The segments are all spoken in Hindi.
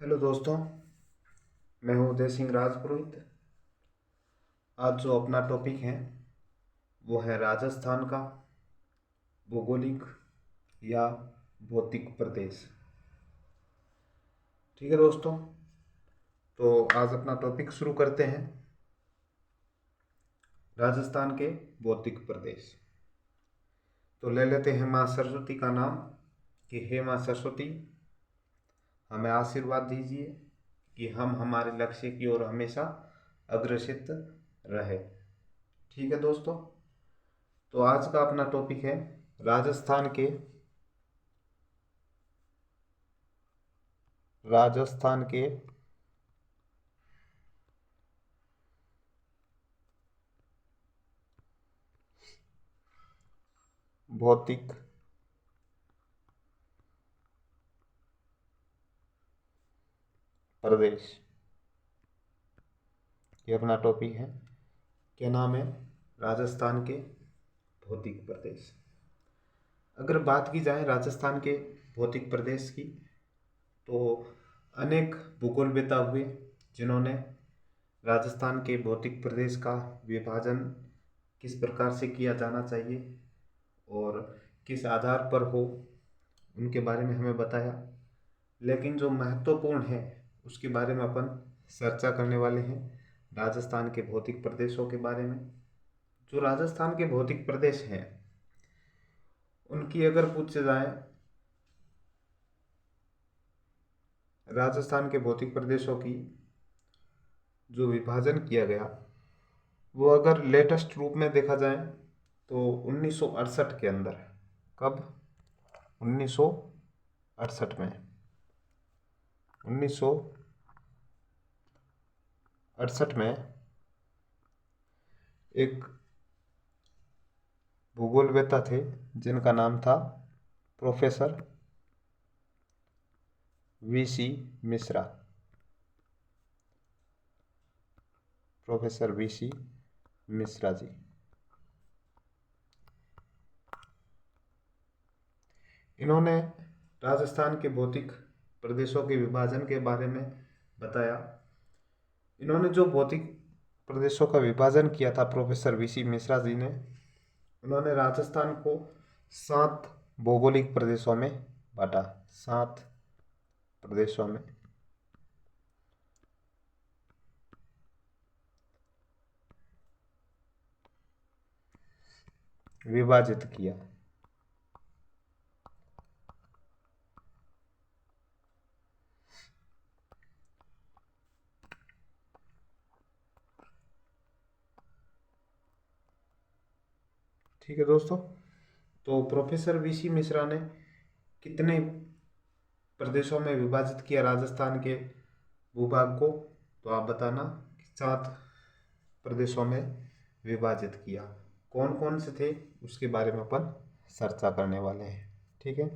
हेलो दोस्तों, मैं हूँ उदय सिंह राजपुरोहित। आज जो अपना टॉपिक है वो है राजस्थान का भौगोलिक या भौतिक प्रदेश। ठीक है दोस्तों, तो आज अपना टॉपिक शुरू करते हैं। राजस्थान के भौतिक प्रदेश। तो ले लेते हैं माँ सरस्वती का नाम कि हे माँ सरस्वती, हमें आशीर्वाद दीजिए कि हम हमारे लक्ष्य की ओर हमेशा अग्रसित रहे। ठीक है दोस्तों, तो आज का अपना टॉपिक है राजस्थान के भौतिक प्रदेश। ये अपना टॉपिक है। क्या नाम है? राजस्थान के भौतिक प्रदेश। अगर बात की जाए राजस्थान के भौतिक प्रदेश की, तो अनेक भूगोलवेत्ता हुए जिन्होंने राजस्थान के भौतिक प्रदेश का विभाजन किस प्रकार से किया जाना चाहिए और किस आधार पर हो, उनके बारे में हमें बताया। लेकिन जो महत्वपूर्ण है उसके बारे में अपन चर्चा करने वाले हैं, राजस्थान के भौतिक प्रदेशों के बारे में। जो राजस्थान के भौतिक प्रदेश हैं उनकी अगर पूछे जाए, राजस्थान के भौतिक प्रदेशों की जो विभाजन किया गया वो अगर लेटेस्ट रूप में देखा जाए तो 1968 के अंदर। कब? 1968 में। 1968 में एक भूगोलवेत्ता थे जिनका नाम था professor VC Mishra. Professor VC Mishra ji. इन्होंने राजस्थान के भौतिक प्रदेशों के विभाजन के बारे में बताया। इन्होंने जो भौतिक प्रदेशों का विभाजन किया था प्रोफेसर वीसी मिश्रा जी ने, उन्होंने राजस्थान को 7 भौगोलिक प्रदेशों में बांटा। 7 प्रदेशों में विभाजित किया। ठीक है दोस्तों, तो प्रोफेसर वीसी मिश्रा ने कितने प्रदेशों में विभाजित किया राजस्थान के भूभाग को? तो आप बताना। 7 प्रदेशों में विभाजित किया। कौन कौन से थे उसके बारे में अपन चर्चा करने वाले हैं। ठीक है,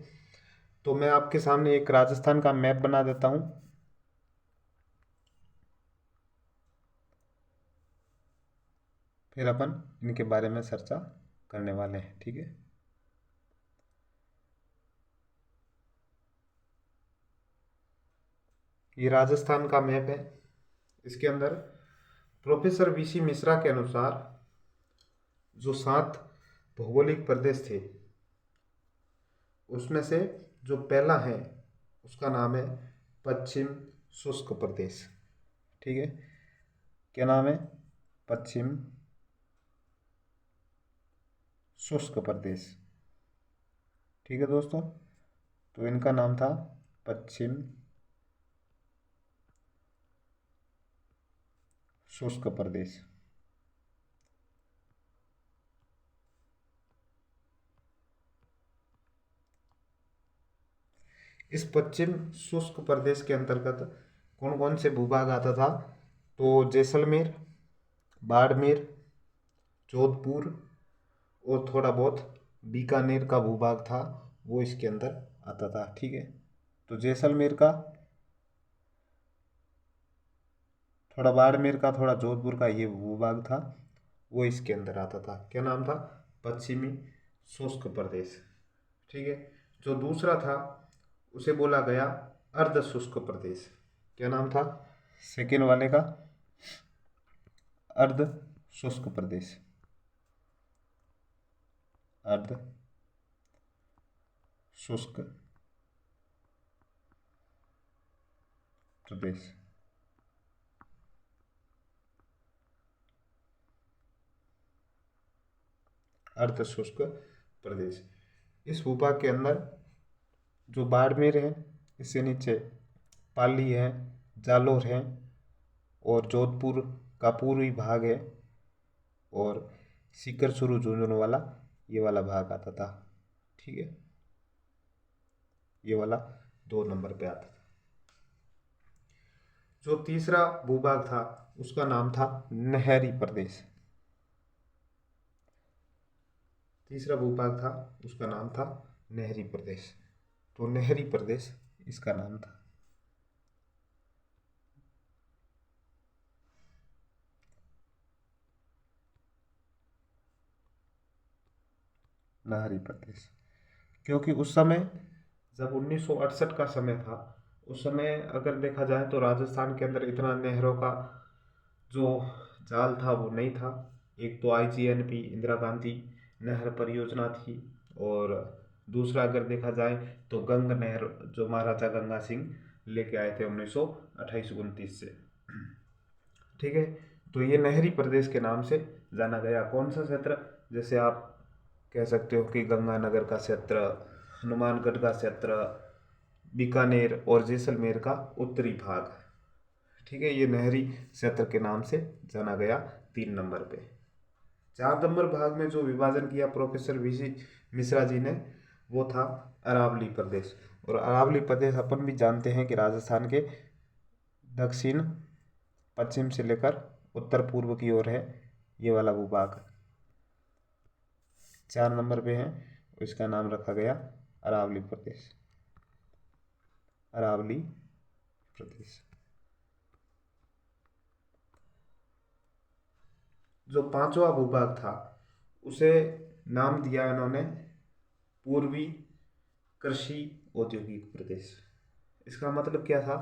तो मैं आपके सामने एक राजस्थान का मैप बना देता हूं। फिर अपन इनके बारे में चर्चा करने वाले हैं। ठीक है, ये राजस्थान का मैप है। इसके अंदर प्रोफेसर वीसी मिश्रा के अनुसार जो 7 भौगोलिक प्रदेश थे उसमें से जो पहला है उसका नाम है पश्चिम शुष्क प्रदेश। ठीक है, क्या नाम है? पश्चिम शुष्क प्रदेश। ठीक है दोस्तों, तो इनका नाम था पश्चिम शुष्क प्रदेश। इस पश्चिम शुष्क प्रदेश के अंतर्गत कौन कौन से भूभाग आता था? तो जैसलमेर, बाड़मेर, जोधपुर और थोड़ा बहुत बीकानेर का भूभाग था, वो इसके अंदर आता था। ठीक है, तो जैसलमेर का, थोड़ा बाड़मेर का, थोड़ा जोधपुर का ये भूभाग था, वो इसके अंदर आता था। क्या नाम था? पश्चिमी शुष्क प्रदेश। ठीक है, जो दूसरा था उसे बोला गया अर्ध शुष्क प्रदेश। क्या नाम था सेकेंड वाले का? अर्ध शुष्क प्रदेश। अर्ध शुष्क प्रदेश। अर्ध शुष्क प्रदेश। इस भूभाग के अंदर जो बाड़मेर है, इससे नीचे पाली है, जालोर है, और जोधपुर का पूर्वी भाग है, और सीकर चूरू झुंझुनू वाला ये वाला भाग आता था। ठीक है, ये वाला 2 नंबर पे आता था। जो तीसरा भूभाग था उसका नाम था नहरी प्रदेश। तीसरा भूभाग था उसका नाम था नहरी प्रदेश। तो नहरी प्रदेश इसका नाम था। नहरी प्रदेश, क्योंकि उस समय जब 1968 का समय था, उस समय अगर देखा जाए तो राजस्थान के अंदर इतना नहरों का जो जाल था वो नहीं था। एक तो IGNP इंदिरा गांधी नहर परियोजना थी, और दूसरा अगर देखा जाए तो गंग नहर जो महाराजा गंगा सिंह लेके आए थे 1928-29 से। ठीक है, तो ये नहरी प्रदेश के नाम से जाना गया। कौन सा क्षेत्र? जैसे आप कह सकते हो कि गंगानगर का क्षेत्र, हनुमानगढ़ का क्षेत्र, बीकानेर और जैसलमेर का उत्तरी भाग। ठीक है, ये नहरी क्षेत्र के नाम से जाना गया 3 नंबर पे। 4 नंबर भाग में जो विभाजन किया प्रोफेसर VC मिश्रा जी ने, वो था अरावली प्रदेश। और अरावली प्रदेश अपन भी जानते हैं कि राजस्थान के दक्षिण पश्चिम से लेकर उत्तर पूर्व की ओर है ये वाला भूभाग। 4 नंबर पे है, इसका नाम रखा गया अरावली प्रदेश। अरावली प्रदेश। जो 5वां भूभाग था उसे नाम दिया इन्होंने पूर्वी कृषि औद्योगिक प्रदेश। इसका मतलब क्या था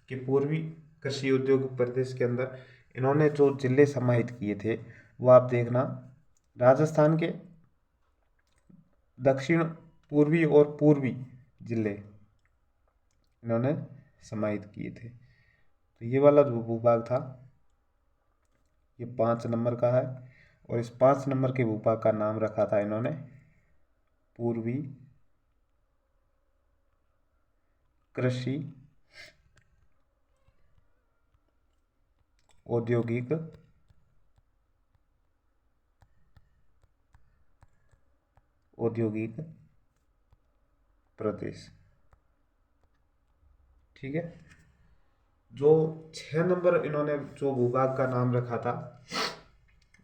कि पूर्वी कृषि औद्योगिक प्रदेश के अंदर इन्होंने जो जिले समाहित किए थे वो आप देखना, राजस्थान के दक्षिण पूर्वी और पूर्वी जिले इन्होंने समाहित किए थे। तो ये वाला जो भूभाग था ये 5 नंबर का है, और इस 5 नंबर के भूभाग का नाम रखा था इन्होंने पूर्वी कृषि औद्योगिक प्रदेश। ठीक है, जो 6 नंबर इन्होंने जो भूभाग का नाम रखा था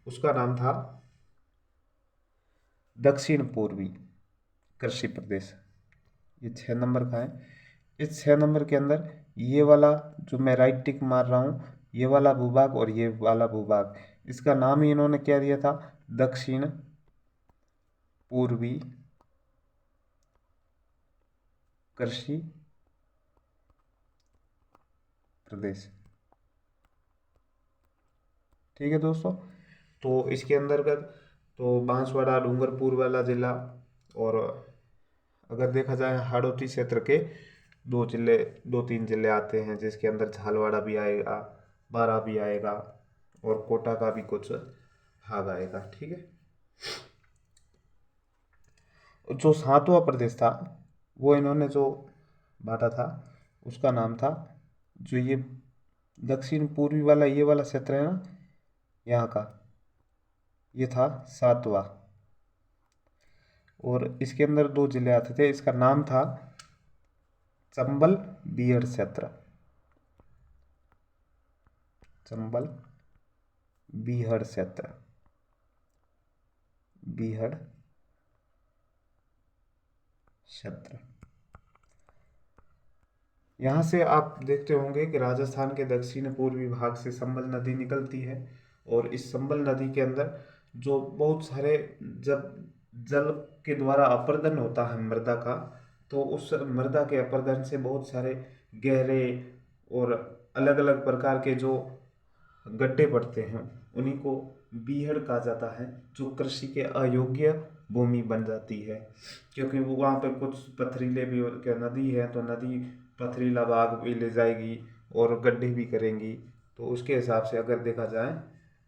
उसका नाम था दक्षिण पूर्वी कृषि प्रदेश। ये 6 नंबर का है। इस 6 नंबर के अंदर ये वाला जो मैं राइट टिक मार रहा हूँ, ये वाला भूभाग और ये वाला भूभाग, इसका नाम ही इन्होंने क्या दिया था? दक्षिण पूर्वी कृषि प्रदेश। ठीक है दोस्तों, तो इसके अंतर्गत तो बांसवाड़ा डूंगरपुर वाला जिला, और अगर देखा जाए हाड़ौती क्षेत्र के 2-3 जिले आते हैं, जिसके अंदर झालवाड़ा भी आएगा, बारा भी आएगा, और कोटा का भी कुछ भाग आएगा। ठीक है, जो 7वां प्रदेश था वो इन्होंने जो बांटा था उसका नाम था, जो ये दक्षिण पूर्वी वाला ये वाला क्षेत्र है ना यहाँ का, ये था 7वां, और इसके अंदर 2 जिले आते थे। इसका नाम था चंबल बीहड़ क्षेत्र। चंबल बीहड़ क्षेत्र। बीहड़ क्षेत्र। यहाँ से आप देखते होंगे कि राजस्थान के दक्षिण पूर्वी भाग से संबल नदी निकलती है, और इस संबल नदी के अंदर जो बहुत सारे जब जल के द्वारा अपर्दन होता है मृदा का, तो उस मृदा के अपर्दन से बहुत सारे गहरे और अलग अलग प्रकार के जो गड्ढे पड़ते हैं उन्हीं को बीहड़ कहा जाता है, जो कृषि के अयोग्य भूमि बन जाती है, क्योंकि वो वहाँ पे कुछ पथरीले भी क्या नदी है तो नदी पथरीला भाग भी ले जाएगी और गड्ढे भी करेंगी। तो उसके हिसाब से अगर देखा जाए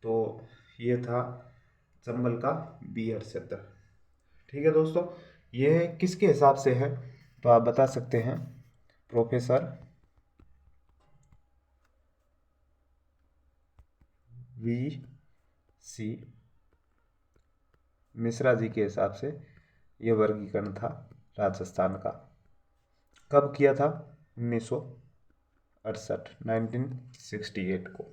तो ये था चंबल का बीहड़ क्षेत्र। ठीक है दोस्तों, ये किसके हिसाब से है तो आप बता सकते हैं, प्रोफेसर वी सी मिश्रा जी के हिसाब से यह वर्गीकरण था राजस्थान का। कब किया था? 1968, 1968 को।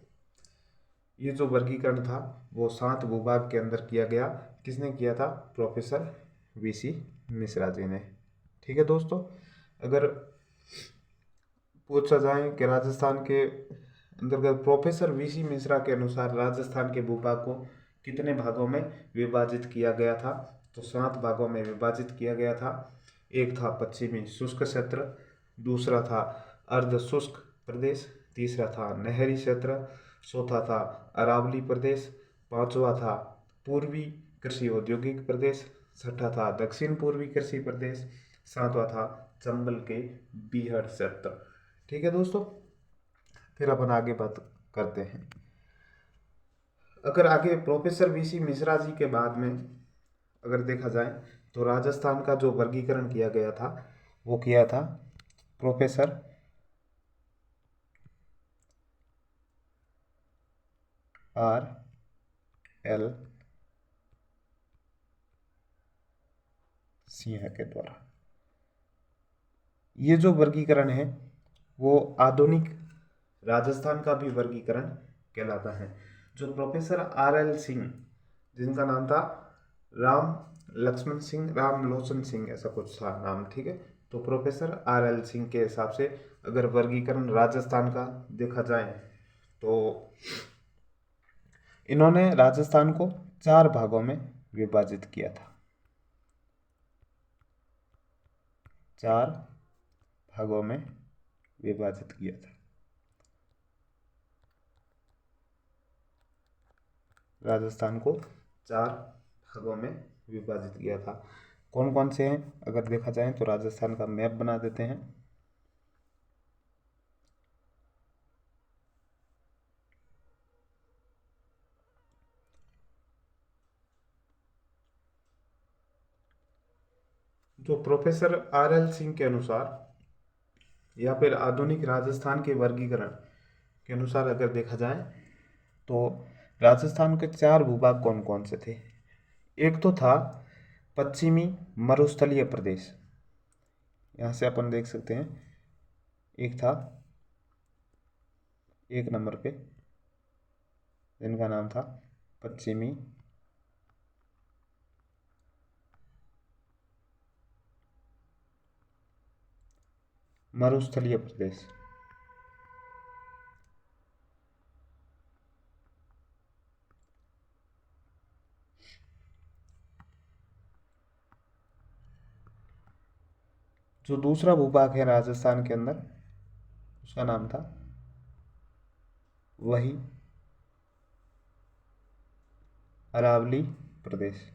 ये जो वर्गीकरण था वो 7 भूभाग के अंदर किया गया। किसने किया था? प्रोफेसर वीसी मिश्रा जी ने। ठीक है दोस्तों, अगर पूछा जाए कि राजस्थान के अंतर्गत प्रोफेसर वीसी मिश्रा के अनुसार राजस्थान के भूभाग को कितने भागों में विभाजित किया गया था, तो 7 भागों में विभाजित किया गया था। एक था पश्चिमी शुष्क क्षेत्र, दूसरा था अर्ध शुष्क प्रदेश, तीसरा था नहरी क्षेत्र, चौथा था अरावली प्रदेश, पांचवा था पूर्वी कृषि औद्योगिक प्रदेश, छठा था दक्षिण पूर्वी कृषि प्रदेश, सातवां था चंबल के बीहड़ क्षेत्र। ठीक है दोस्तों, फिर अपन आगे बात करते हैं। अगर आगे प्रोफेसर वीसी मिश्रा जी के बाद में अगर देखा जाए तो राजस्थान का जो वर्गीकरण किया गया था वो किया था प्रोफेसर आर एल सिंह के द्वारा। ये जो वर्गीकरण है वो आधुनिक राजस्थान का भी वर्गीकरण कहलाता है। जो प्रोफेसर आर एल सिंह, जिनका नाम था राम लक्ष्मण सिंह, राम लोचन सिंह, ऐसा कुछ था नाम, ठीक है। तो प्रोफेसर आर एल सिंह के हिसाब से अगर वर्गीकरण राजस्थान का देखा जाए तो इन्होंने राजस्थान को 4 भागों में विभाजित किया था। 4 भागों में विभाजित किया था राजस्थान को 4 भागों में विभाजित किया था। कौन कौन से हैं अगर देखा जाए तो राजस्थान का मैप बना देते हैं। जो प्रोफेसर आर एल सिंह के अनुसार या फिर आधुनिक राजस्थान के वर्गीकरण के अनुसार अगर देखा जाए तो राजस्थान के 4 भूभाग कौन कौन से थे? एक तो था पश्चिमी मरुस्थलीय प्रदेश, यहाँ से अपन देख सकते हैं। एक था 1 नंबर पे, जिनका नाम था पश्चिमी मरुस्थलीय प्रदेश। जो दूसरा भूभाग है राजस्थान के अंदर, उसका नाम था वही अरावली प्रदेश।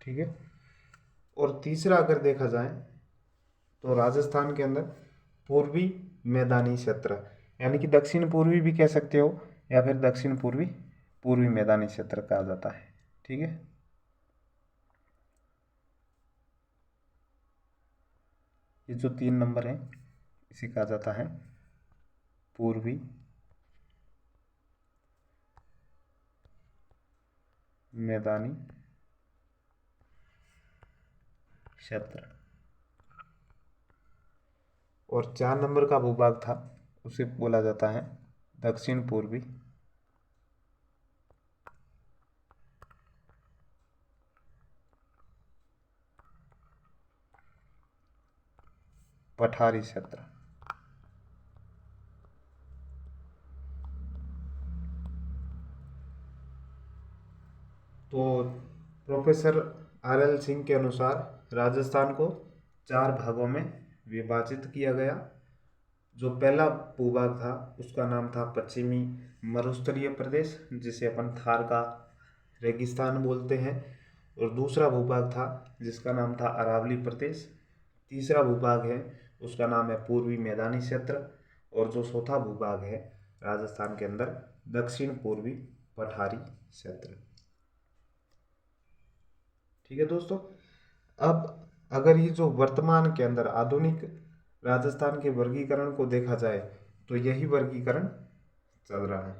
ठीक है। और तीसरा अगर देखा जाए तो राजस्थान के अंदर पूर्वी मैदानी क्षेत्र, यानी कि दक्षिण पूर्वी भी कह सकते हो या फिर दक्षिण पूर्वी पूर्वी मैदानी क्षेत्र कहा जाता है। ठीक है। ये जो 3 नंबर है इसे कहा जाता है पूर्वी मैदानी क्षेत्र। और 4 नंबर का भूभाग था उसे बोला जाता है दक्षिण पूर्वी पठारी क्षेत्र। तो प्रोफेसर RL सिंह के अनुसार राजस्थान को 4 भागों में विभाजित किया गया। जो पहला भूभाग था उसका नाम था पश्चिमी मरुस्थलीय प्रदेश, जिसे अपन थार का रेगिस्तान बोलते हैं। और दूसरा भूभाग था जिसका नाम था अरावली प्रदेश। तीसरा भूभाग है उसका नाम है पूर्वी मैदानी क्षेत्र। और जो चौथा भूभाग है राजस्थान के अंदर दक्षिण पूर्वी पठारी क्षेत्र। ठीक है दोस्तों, अब अगर ये जो वर्तमान के अंदर आधुनिक राजस्थान के वर्गीकरण को देखा जाए तो यही वर्गीकरण चल रहा है।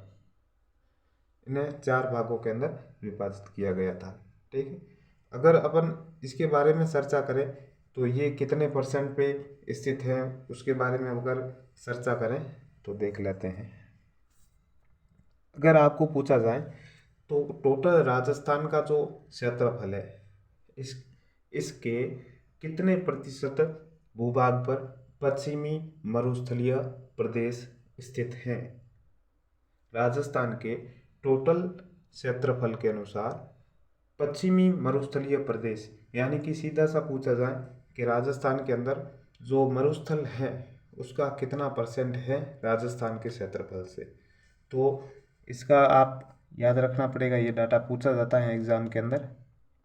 इन्हें 4 भागों के अंदर विभाजित किया गया था। ठीक है, अगर अपन इसके बारे में चर्चा करें तो ये कितने % पे स्थित है उसके बारे में अगर चर्चा करें तो देख लेते हैं। अगर आपको पूछा जाए तो टोटल राजस्थान का जो क्षेत्रफल है इसके कितने % भूभाग पर पश्चिमी मरुस्थलीय प्रदेश स्थित हैं। राजस्थान के टोटल क्षेत्रफल के अनुसार पश्चिमी मरुस्थलीय प्रदेश, यानी कि सीधा सा पूछा जाए कि राजस्थान के अंदर जो मरुस्थल है उसका कितना % है राजस्थान के क्षेत्रफल से, तो इसका आप याद रखना पड़ेगा। ये डाटा पूछा जाता है एग्जाम के अंदर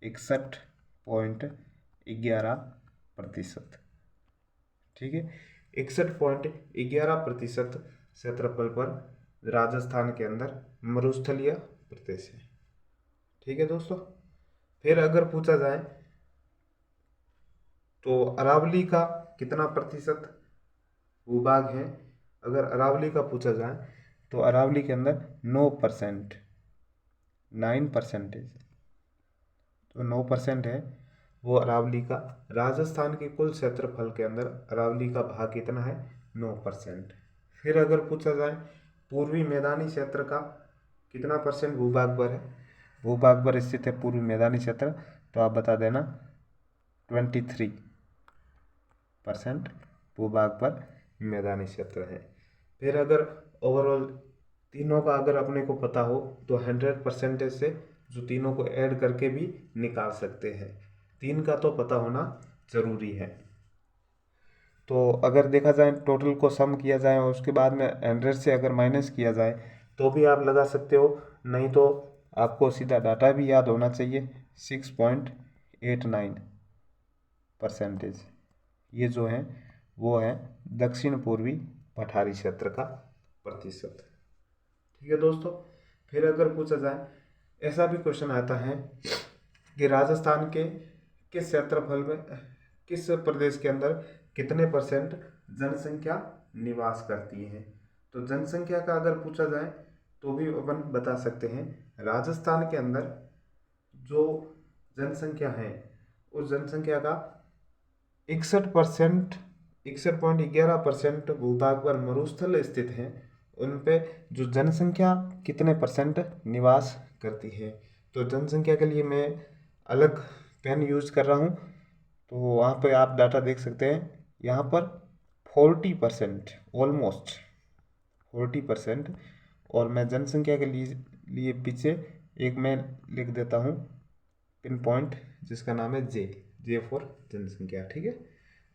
61.11%। ठीक है, 61.11% क्षेत्रफल पर राजस्थान के अंदर मरुस्थलीय प्रदेश है। ठीक है दोस्तों, फिर अगर पूछा जाए तो अरावली का कितना % भूभाग है। अगर अरावली का पूछा जाए तो अरावली के अंदर 9%, 9%, तो 9% है वो अरावली का। राजस्थान के कुल क्षेत्रफल के अंदर अरावली का भाग कितना है, 9%। फिर अगर पूछा जाए पूर्वी मैदानी क्षेत्र का कितना % भूभाग पर है, भूभाग पर स्थित है पूर्वी मैदानी क्षेत्र, तो आप बता देना 23% भूभाग पर मैदानी क्षेत्र है। फिर अगर ओवरऑल तीनों का अगर अपने को पता हो तो 100% से जो तीनों को ऐड करके भी निकाल सकते हैं। 3 का तो पता होना जरूरी है। तो अगर देखा जाए टोटल को सम किया जाए और उसके बाद में 100 से अगर माइनस किया जाए तो भी आप लगा सकते हो, नहीं तो आपको सीधा डाटा भी याद होना चाहिए। 6.89% ये जो है वो है दक्षिण पूर्वी पठारी क्षेत्र का प्रतिशत। ठीक है दोस्तों, फिर अगर पूछा जाए ऐसा भी क्वेश्चन आता है कि राजस्थान के किस क्षेत्रफल में किस प्रदेश के अंदर कितने % जनसंख्या निवास करती है। तो जनसंख्या का अगर पूछा जाए तो भी अपन बता सकते हैं राजस्थान के अंदर जो जनसंख्या है उस जनसंख्या का 61.11% भूभाग पर मरुस्थल स्थित हैं। उन पे जो जनसंख्या कितने % निवास करती है। तो जनसंख्या के लिए मैं अलग पेन यूज कर रहा हूँ, तो वहाँ पे आप डाटा देख सकते हैं। यहाँ पर 40%, ऑलमोस्ट 40%। और मैं जनसंख्या के लिए पीछे एक मैं लिख देता हूँ पिन पॉइंट जिसका नाम है जे फॉर जनसंख्या। ठीक है,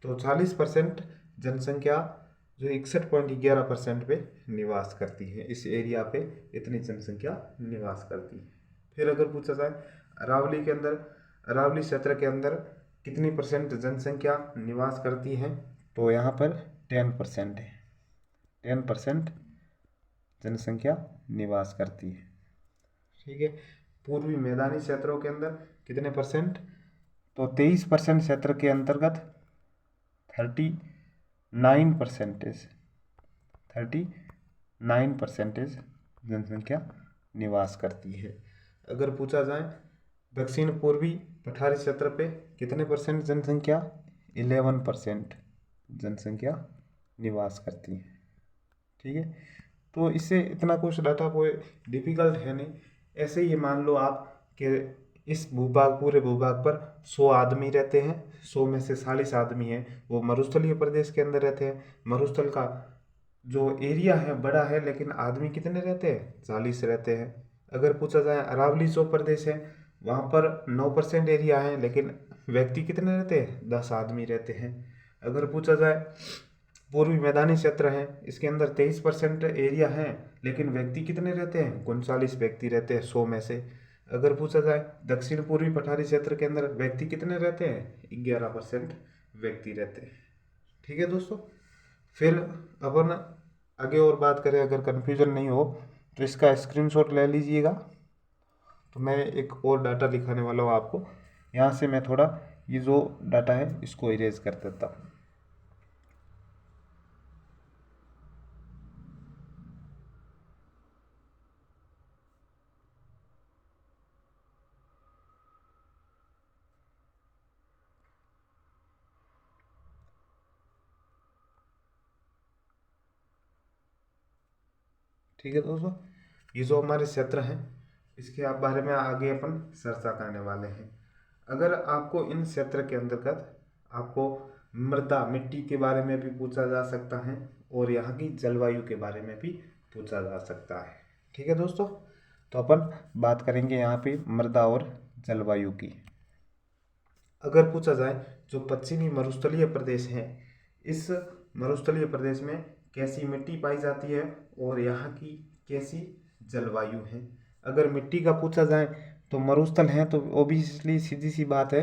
तो 40% जनसंख्या जो 61.11% पे निवास करती है, इस एरिया पे इतनी जनसंख्या निवास करती है। फिर अगर पूछा जाए अरावली के अंदर, अरावली क्षेत्र के अंदर कितनी % जनसंख्या निवास करती है, तो यहाँ पर 10% है, 10% जनसंख्या निवास करती है। ठीक है, पूर्वी मैदानी क्षेत्रों के अंदर कितने %, तो 23% क्षेत्र के अंतर्गत 39% जनसंख्या निवास करती है। अगर पूछा जाए दक्षिण पूर्वी पठारी क्षेत्र पे कितने % जनसंख्या, 11% जनसंख्या निवास करती है। ठीक है, तो इससे इतना कुछ डाटा कोई डिफिकल्ट है नहीं। ऐसे ही मान लो आप कि इस पूरे भूभाग पर 100 आदमी रहते हैं, 100 में से 40 आदमी हैं वो मरुस्थलीय प्रदेश के अंदर रहते हैं। मरुस्थल का जो एरिया है बड़ा है, लेकिन आदमी कितने रहते हैं, 40 रहते हैं। अगर पूछा जाए अरावली जो प्रदेश है वहाँ पर 9% एरिया है, लेकिन व्यक्ति कितने रहते हैं? 10 आदमी रहते हैं। अगर पूछा जाए पूर्वी मैदानी क्षेत्र है, इसके अंदर 23% एरिया है, लेकिन व्यक्ति कितने रहते हैं? 39 व्यक्ति रहते हैं 100 में से। अगर पूछा जाए दक्षिण पूर्वी पठारी क्षेत्र के अंदर व्यक्ति कितने रहते हैं? 11% व्यक्ति रहते हैं। ठीक है दोस्तों, फिर अपन आगे और बात करें, अगर कन्फ्यूजन नहीं हो तो इसका स्क्रीनशॉट ले लीजिएगा। तो मैं एक और डाटा दिखाने वाला हूँ आपको। यहाँ से मैं थोड़ा ये जो डाटा है इसको इरेज कर देता हूँ। ठीक है दोस्तों, ये जो हमारे क्षेत्र हैं इसके बारे में आगे अपन चर्चा करने वाले हैं। अगर आपको इन क्षेत्र के अंतर्गत आपको मृदा मिट्टी के बारे में भी पूछा जा सकता है और यहाँ की जलवायु के बारे में भी पूछा जा सकता है। ठीक है दोस्तों, तो अपन बात करेंगे यहाँ पे मृदा और जलवायु की। अगर पूछा जाए जो पश्चिमी मरुस्थलीय प्रदेश है, इस मरुस्थलीय प्रदेश में कैसी मिट्टी पाई जाती है और यहाँ की कैसी जलवायु है। अगर मिट्टी का पूछा जाए तो मरुस्थल है तो ओबियसली सीधी सी बात है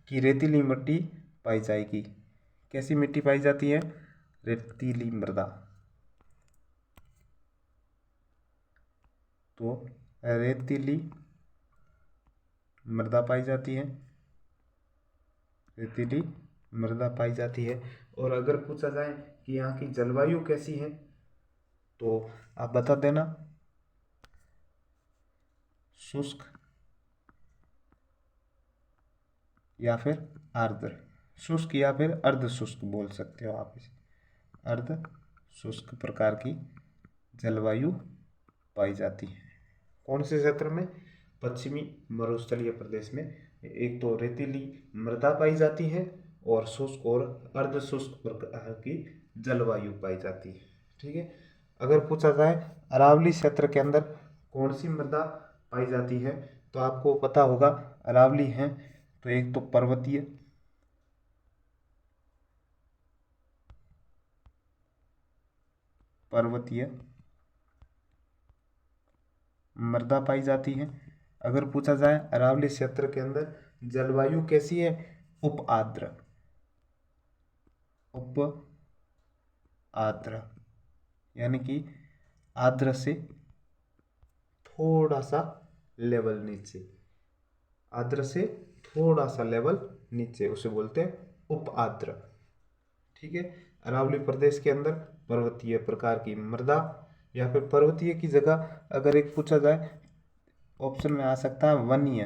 कि रेतीली मिट्टी पाई जाएगी। कैसी मिट्टी पाई जाती है? रेतीली मृदा। तो रेतीली मृदा पाई जाती है, रेतीली मृदा पाई जाती है। और अगर पूछा जाए कि यहाँ की जलवायु कैसी है तो आप बता देना। शुष्क या फिर आर्द्र, शुष्क या फिर अर्ध शुष्क बोल सकते हो आप इसे। अर्ध शुष्क प्रकार की जलवायु पाई जाती है। कौन से क्षेत्र में? पश्चिमी मरुस्थलीय प्रदेश में। एक तो रेतीली मृदा पाई जाती है और शुष्क और अर्ध शुष्क प्रकार की जलवायु पाई जाती है। ठीक है, अगर पूछा जाए अरावली क्षेत्र के अंदर कौन सी मृदा पाई जाती है तो आपको पता होगा अरावली है तो एक तो पर्वतीय मृदा पाई जाती है। अगर पूछा जाए अरावली क्षेत्र के अंदर जलवायु कैसी है? उप आर्द्र, उप आर्द्र यानी कि आर्द्र से थोड़ा सा लेवल नीचे, आर्द्र से थोड़ा सा लेवल नीचे उसे बोलते हैं उप आर्द्र। ठीक है, अरावली प्रदेश के अंदर पर्वतीय प्रकार की मृदा या फिर पर्वतीय की जगह अगर एक पूछा जाए ऑप्शन में आ सकता है वन्य,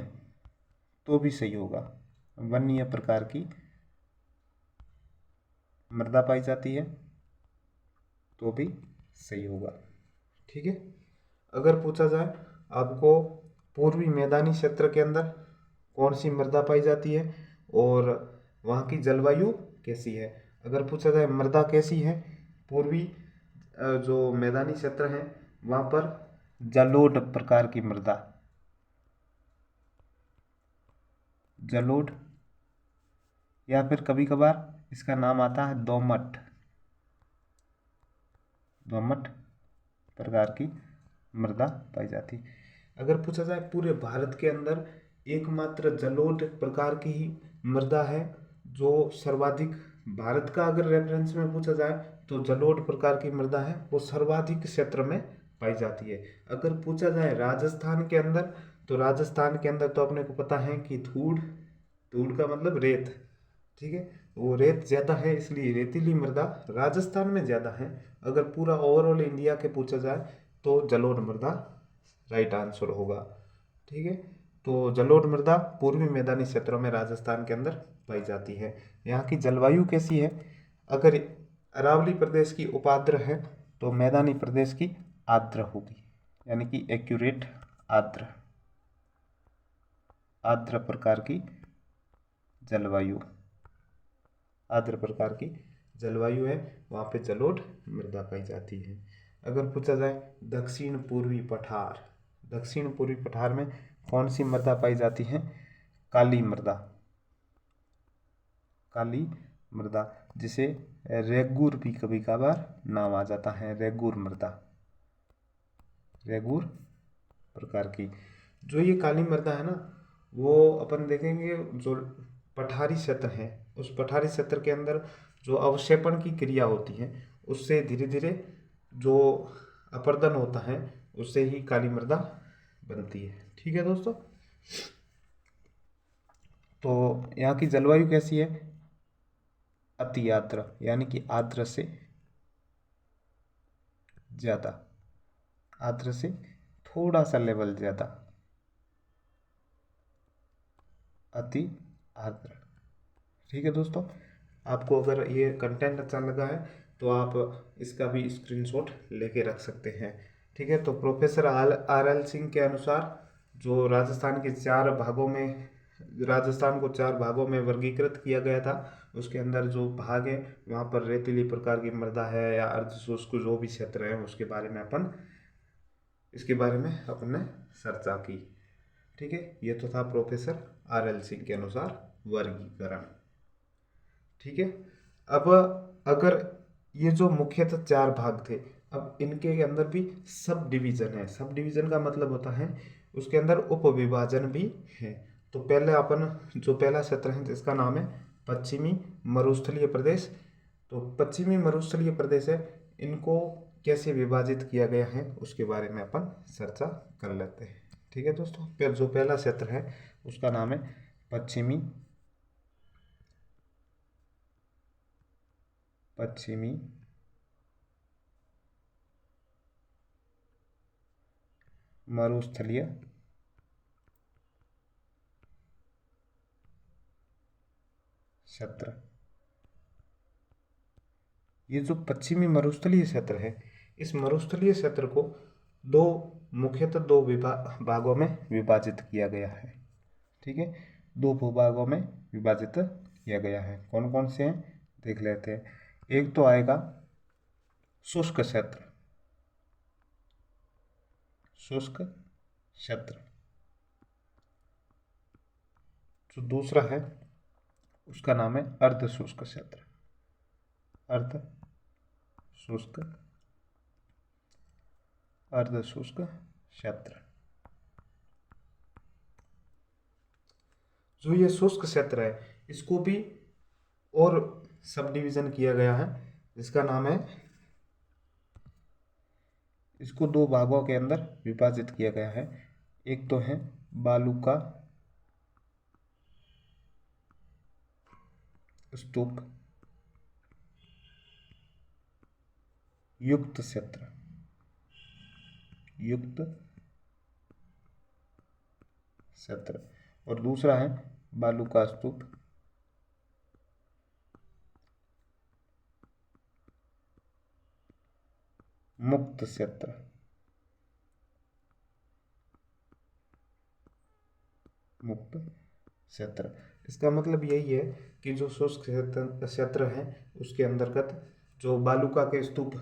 तो भी सही होगा। वन्य प्रकार की मृदा पाई जाती है तो भी सही होगा। ठीक है, अगर पूछा जाए आपको पूर्वी मैदानी क्षेत्र के अंदर कौन सी मृदा पाई जाती है और वहाँ की जलवायु कैसी है। अगर पूछा जाए मृदा कैसी है, पूर्वी जो मैदानी क्षेत्र है वहाँ पर जलोढ़ प्रकार की मृदा, जलोढ़ या फिर कभी कभार इसका नाम आता है दोमट, दोमट प्रकार की मृदा पाई जाती है। अगर पूछा जाए पूरे भारत के अंदर एकमात्र जलोढ़ प्रकार की ही मृदा है जो सर्वाधिक, भारत का अगर रेफरेंस में पूछा जाए तो जलोढ़ प्रकार की मृदा है वो सर्वाधिक क्षेत्र में पाई जाती है। अगर पूछा जाए राजस्थान के अंदर तो राजस्थान के अंदर तो अपने को पता है कि धूड़, धूड़ का मतलब रेत। ठीक है, वो रेत ज़्यादा है इसलिए रेतीली मृदा राजस्थान में ज़्यादा है। अगर पूरा ओवरऑल इंडिया के पूछा जाए तो जलोढ़ मृदा राइट आंसर होगा। ठीक है, तो जलोढ़ मृदा पूर्वी मैदानी क्षेत्रों में राजस्थान के अंदर पाई जाती है। यहाँ की जलवायु कैसी है? अगर अरावली प्रदेश की उपाद्र है तो मैदानी प्रदेश की आर्द्र होगी, यानी कि एक्यूरेट आर्द्र, आर्द्र प्रकार की जलवायु, आर्द्र प्रकार की जलवायु है, वहाँ पे जलोढ़ मृदा पाई जाती है। अगर पूछा जाए दक्षिण पूर्वी पठार, दक्षिण पूर्वी पठार में कौन सी मृदा पाई जाती है? काली मृदा, काली मृदा, जिसे रेगूर भी कभी कभार नाम आ जाता है, रेगूर मृदा, रेगूर प्रकार की। जो ये काली मृदा है ना, वो अपन देखेंगे जो पठारी क्षेत्र है, उस पठारी क्षेत्र के अंदर जो अवक्षेपण की क्रिया होती है, उससे धीरे धीरे जो अपरदन होता है, उससे ही काली मृदा बनती है। ठीक है दोस्तों, तो यहाँ की जलवायु कैसी है? अति आर्द्र, यानी कि आर्द्र से ज्यादा, आर्द्र से थोड़ा सा लेवल ज्यादा, अति आर्द्र। ठीक है दोस्तों, आपको अगर ये कंटेंट अच्छा लगा है तो आप इसका भी स्क्रीनशॉट लेके रख सकते हैं। ठीक है, तो प्रोफेसर आर एल सिंह के अनुसार जो राजस्थान के राजस्थान को 4 भागों में वर्गीकृत किया गया था, उसके अंदर जो भाग है वहाँ पर रेतीली प्रकार की मृदा है या अर्ध शुष्क जो भी क्षेत्र है, उसके बारे में इसके बारे में अपन ने चर्चा की। ठीक है, ये तो था प्रोफेसर आर एल सिंह के अनुसार वर्गीकरण। ठीक है, अब अगर ये जो मुख्यतः 4 भाग थे, अब इनके अंदर भी सब डिवीजन है। सब डिवीजन का मतलब होता है उसके अंदर उप विभाजन भी है। तो पहला क्षेत्र है जिसका नाम है पश्चिमी मरुस्थलीय प्रदेश। तो पश्चिमी मरुस्थलीय प्रदेश है, इनको कैसे विभाजित किया गया है उसके बारे में अपन चर्चा कर लेते हैं। ठीक है दोस्तों, फिर जो पहला क्षेत्र है उसका नाम है पश्चिमी मरुस्थलीय क्षेत्र। ये जो पश्चिमी मरुस्थलीय क्षेत्र है, इस मरुस्थलीय क्षेत्र को मुख्यतः दो भागों में विभाजित किया गया है। ठीक है, 2 भूभागों में विभाजित किया गया है। कौन कौन से हैं देख लेते हैं। एक तो आएगा शुष्क क्षेत्र, शुष्क क्षेत्र। जो दूसरा है उसका नाम है अर्ध शुष्क क्षेत्र, अर्ध शुष्क क्षेत्र। जो ये शुष्क क्षेत्र है, इसको भी और सब डिवीजन किया गया है, जिसका नाम है, इसको 2 भागों के अंदर विभाजित किया गया है। एक तो है बालू का स्तूप युक्त क्षेत्र, और दूसरा है बालू का स्तूप मुक्त क्षेत्र, इसका मतलब यही है कि जो शुष्क क्षेत्र है उसके अंतर्गत जो बालूका के स्तूप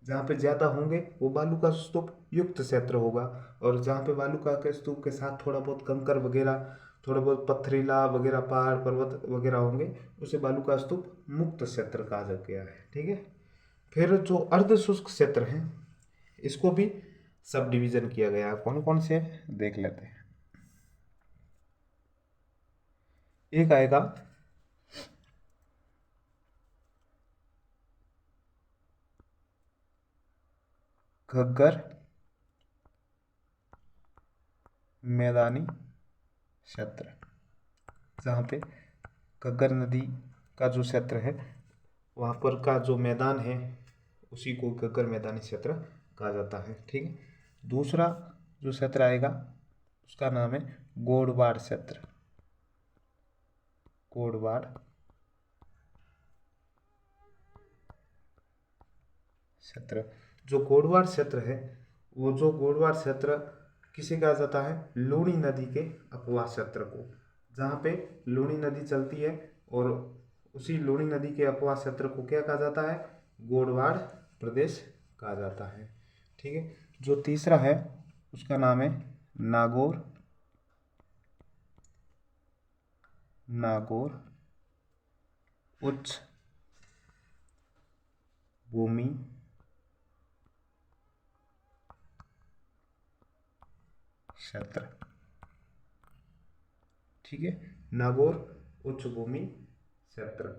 जहाँ पे ज़्यादा होंगे वो बालूका स्तूप युक्त क्षेत्र होगा, और जहाँ पे बालूका के स्तूप के साथ थोड़ा बहुत कंकर वगैरह, थोड़ा बहुत पथरीला वगैरह पहाड़ पर्वत वगैरह होंगे, उसे बालूका स्तूप मुक्त क्षेत्र कहा जा गया है। ठीक है, फिर जो अर्ध शुष्क क्षेत्र है इसको भी सब डिवीजन किया गया है। कौन कौन से देख लेते हैं। एक आएगा घग्गर मैदानी क्षेत्र, जहाँ पे घग्गर नदी का जो क्षेत्र है वहाँ पर का जो मैदान है उसी को घग्गर मैदानी क्षेत्र कहा जाता है। ठीक है, दूसरा जो क्षेत्र आएगा उसका नाम है गोडवाड़ क्षेत्र, गोडवाड़ क्षेत्र। जो गोडवाड़ क्षेत्र है, वो जो गोडवाड़ क्षेत्र किसे कहा जाता है? लूणी नदी के अपवाह क्षेत्र को, जहाँ पे लूणी नदी चलती है, और उसी लूणी नदी के अपवाह क्षेत्र को क्या कहा जाता है? गोडवाड़ प्रदेश कहा जाता है। ठीक है, जो तीसरा है उसका नाम है नागौर नागौर उच्च भूमि क्षेत्र। ठीक है, नागौर उच्च भूमि क्षेत्र।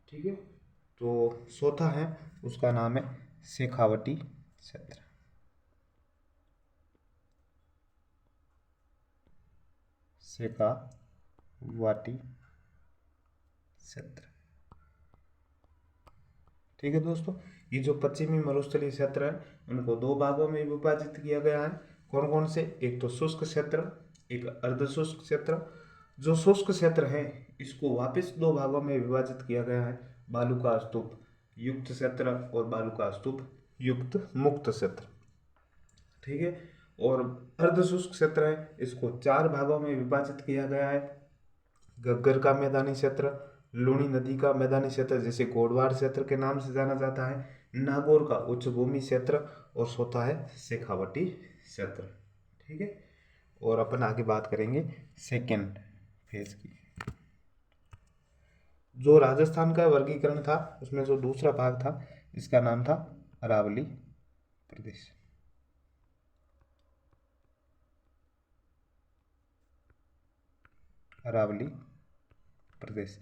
ठीक है, तो चौथा है उसका नाम है शेखावटी क्षेत्र। शेखावाटी क्षेत्र। ठीक है दोस्तों, ये जो पश्चिमी मरुस्थलीय क्षेत्र है उनको दो भागों में विभाजित किया गया है। कौन कौन से? एक तो शुष्क क्षेत्र, एक अर्ध शुष्क क्षेत्र। जो शुष्क क्षेत्र है इसको वापस दो भागों में विभाजित किया गया है, बालू का स्तूप युक्त क्षेत्र और बालू का स्तूप युक्त मुक्त क्षेत्र। ठीक है, और अर्ध शुष्क क्षेत्र है इसको चार भागों में विभाजित किया गया है, घग्गर का मैदानी क्षेत्र, लूणी नदी का मैदानी क्षेत्र जिसे गोडवाड़ क्षेत्र के नाम से जाना जाता है, नागौर का उच्च भूमि क्षेत्र और चौथा है शेखावटी क्षेत्र। ठीक है, और अपन आगे बात करेंगे सेकेंड फेज की। जो राजस्थान का वर्गीकरण था उसमें जो दूसरा भाग था इसका नाम था अरावली प्रदेश। अरावली प्रदेश।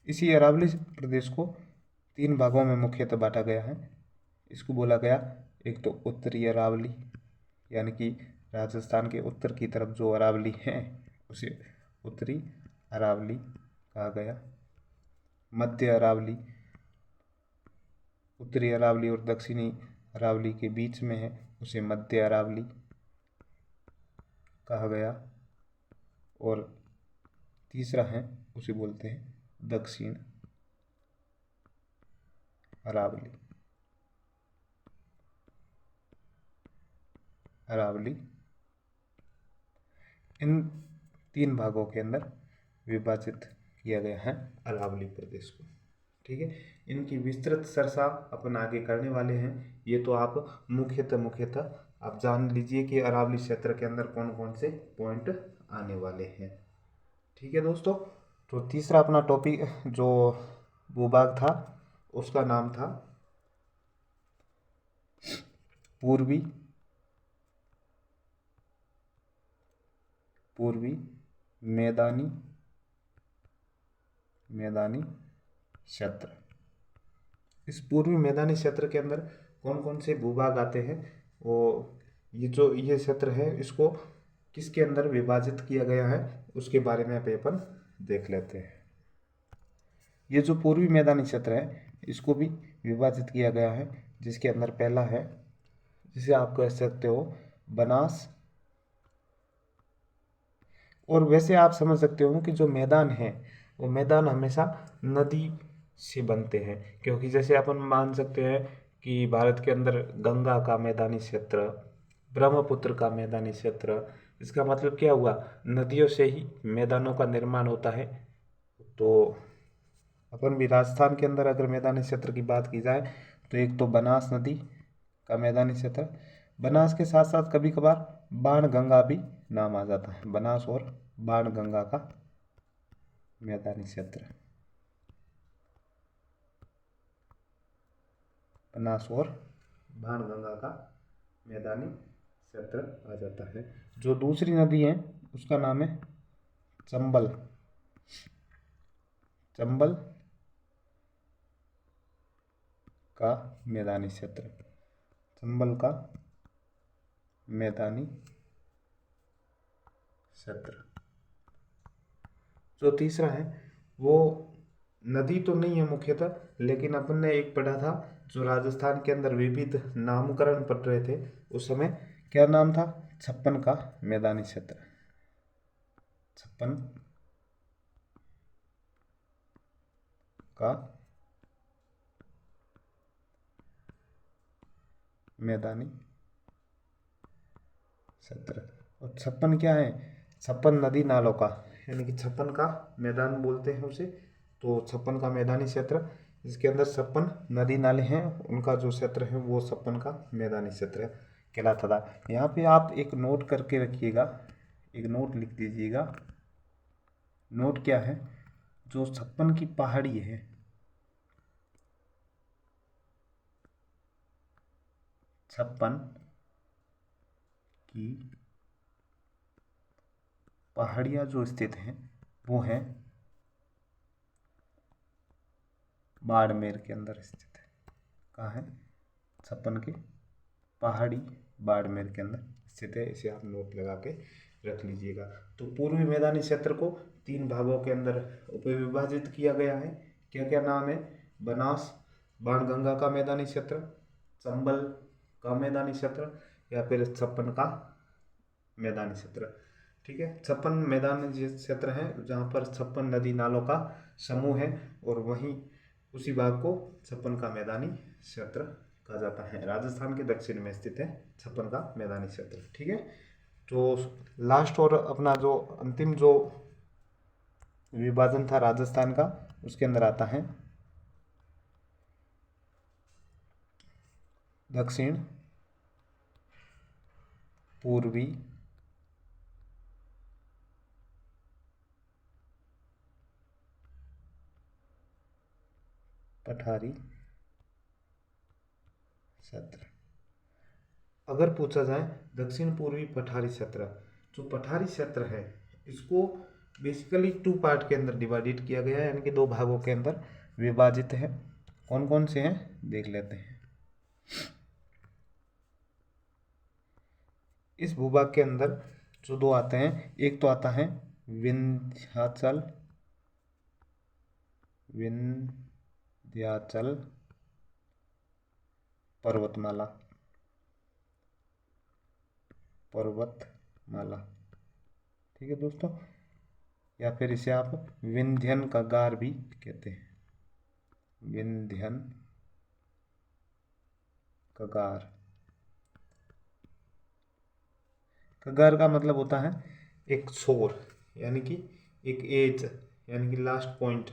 इसी अरावली प्रदेश को तीन भागों में मुख्यतः बांटा गया है। इसको बोला गया एक तो उत्तरी अरावली, यानी कि राजस्थान के उत्तर की तरफ जो अरावली है उसे उत्तरी अरावली कहा गया। मध्य अरावली, उत्तरी अरावली और दक्षिणी अरावली के बीच में है उसे मध्य अरावली कहा गया। और तीसरा है उसे बोलते हैं दक्षिण अरावली। अरावली इन तीन भागों के अंदर विभाजित किया गया है अरावली प्रदेश को। ठीक है, इनकी विस्तृत चर्चा अपन आगे करने वाले हैं। ये तो आप मुख्यतः आप जान लीजिए कि अरावली क्षेत्र के अंदर कौन कौन से पॉइंट आने वाले हैं। ठीक है दोस्तों, तो तीसरा अपना टॉपिक जो भूभाग था उसका नाम था पूर्वी मैदानी क्षेत्र। इस पूर्वी मैदानी क्षेत्र के अंदर कौन कौन से भूभाग आते हैं, वो ये क्षेत्र है इसको किसके अंदर विभाजित किया गया है उसके बारे में अपन देख लेते हैं। ये जो पूर्वी मैदानी क्षेत्र है इसको भी विभाजित किया गया है, जिसके अंदर पहला है जिसे आप कह सकते हो बनास। और वैसे आप समझ सकते हो कि जो मैदान है वो मैदान हमेशा नदी से बनते हैं, क्योंकि जैसे अपन मान सकते हैं कि भारत के अंदर गंगा का मैदानी क्षेत्र, ब्रह्मपुत्र का मैदानी क्षेत्र, इसका मतलब क्या हुआ, नदियों से ही मैदानों का निर्माण होता है। तो अपन भी राजस्थान के अंदर अगर मैदानी क्षेत्र की बात की जाए तो एक तो बनास नदी का मैदानी क्षेत्र, बनास के साथ साथ कभी कभार बाण गंगा भी नाम आ जाता है, बनास और बाण गंगा का मैदानी क्षेत्र, बनास और बाण गंगा का मैदानी क्षेत्र आ जाता है। जो दूसरी नदी है उसका नाम है चंबल का मैदानी क्षेत्र, चंबल का मैदानी क्षेत्र। जो तीसरा है वो नदी तो नहीं है मुख्यतः, लेकिन अपन ने एक पढ़ा था जो राजस्थान के अंदर विविध नामकरण पढ़ रहे थे उस समय, क्या नाम था, छप्पन का मैदानी क्षेत्र। छप्पन का मैदानी क्षेत्र। और छप्पन क्या है, छप्पन नदी नालों का, यानी कि छप्पन का मैदान बोलते हैं उसे। तो छप्पन का मैदानी क्षेत्र जिसके अंदर छप्पन नदी नाले हैं उनका जो क्षेत्र है वो छप्पन का मैदानी क्षेत्र कहलाता था। यहाँ पे आप एक नोट करके रखिएगा, एक नोट लिख दीजिएगा। नोट क्या है, जो 56 की पहाड़ी है, 56 की पहाड़ियाँ जो स्थित हैं वो है बाड़मेर के अंदर स्थित है। कहाँ है? 56 की पहाड़ी बाड़मेर के अंदर स्थित है। इसे आप नोट लगा के रख लीजिएगा। तो पूर्वी मैदानी क्षेत्र को 3 भागों के अंदर उपविभाजित किया गया है। क्या क्या नाम है? बनास बाणगंगा का मैदानी क्षेत्र, चंबल का मैदानी क्षेत्र, या फिर 56 का मैदानी क्षेत्र। ठीक है, 56 मैदानी क्षेत्र है जहाँ पर 56 नदी नालों का समूह है, और वहीं उसी भाग को 56 का मैदानी क्षेत्र कहा जाता है। राजस्थान के दक्षिण में स्थित है 56 का मैदानी क्षेत्र। ठीक है, तो लास्ट और अपना जो अंतिम जो विभाजन था राजस्थान का, उसके अंदर आता है दक्षिण पूर्वी पठारी क्षेत्र। अगर पूछा जाए दक्षिण पूर्वी पठारी क्षेत्र, जो पठारी क्षेत्र है इसको बेसिकली 2 पार्ट के अंदर डिवाइडेड किया गया है, यानी कि 2 भागों के अंदर विभाजित है। कौन कौन से हैं देख लेते हैं। इस भूभाग के अंदर जो 2 आते हैं, एक तो आता है विंध्याचल पर्वतमाला, ठीक है दोस्तों, या फिर इसे आप विंध्यन कगार भी कहते हैं। विंध्यन कगार, कगार का मतलब होता है एक छोर, यानी कि एक एज, यानी कि लास्ट पॉइंट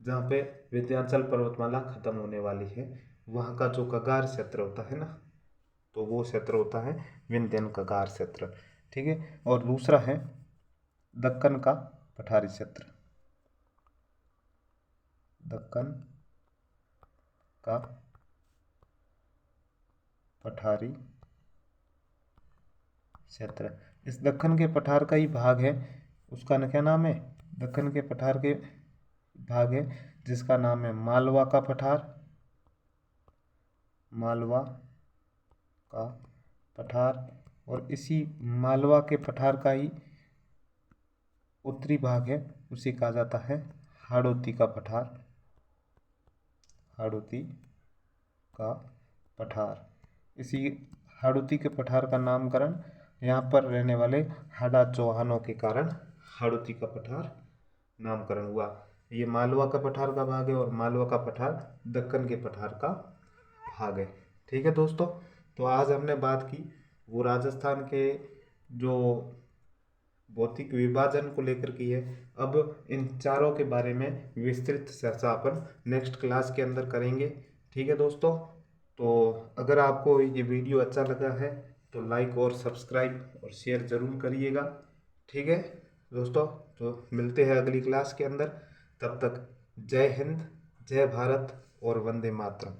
जहाँ पे विंध्याचल पर्वतमाला खत्म होने वाली है, वहाँ का जो कगार क्षेत्र होता है ना, तो वो क्षेत्र होता है विंध्यन कगार क्षेत्र। ठीक है, और दूसरा है दक्कन का पठारी क्षेत्र। दक्कन का पठारी क्षेत्र, इस दक्कन के पठार का ही भाग है, उसका क्या नाम है? दक्कन के पठार के भाग है जिसका नाम है मालवा का पठार। मालवा का पठार, और इसी मालवा के पठार का ही उत्तरी भाग है, उसे कहा जाता है हाड़ौती का पठार। हाड़ौती का पठार, इसी हाड़ौती के पठार का नामकरण यहाँ पर रहने वाले हाड़ा चौहानों के कारण हाड़ौती का पठार नामकरण हुआ। ये मालवा का पठार का भाग है, और मालवा का पठार दक्कन के पठार का भाग है। ठीक है दोस्तों, तो आज हमने बात की वो राजस्थान के जो भौतिक विभाजन को लेकर की है। अब इन चारों के बारे में विस्तृत चर्चा अपन नेक्स्ट क्लास के अंदर करेंगे। ठीक है दोस्तों, तो अगर आपको ये वीडियो अच्छा लगा है तो लाइक और सब्सक्राइब और शेयर ज़रूर करिएगा। ठीक है दोस्तों, तो मिलते हैं अगली क्लास के अंदर। तब तक जय हिंद, जय भारत और वंदे मातरम।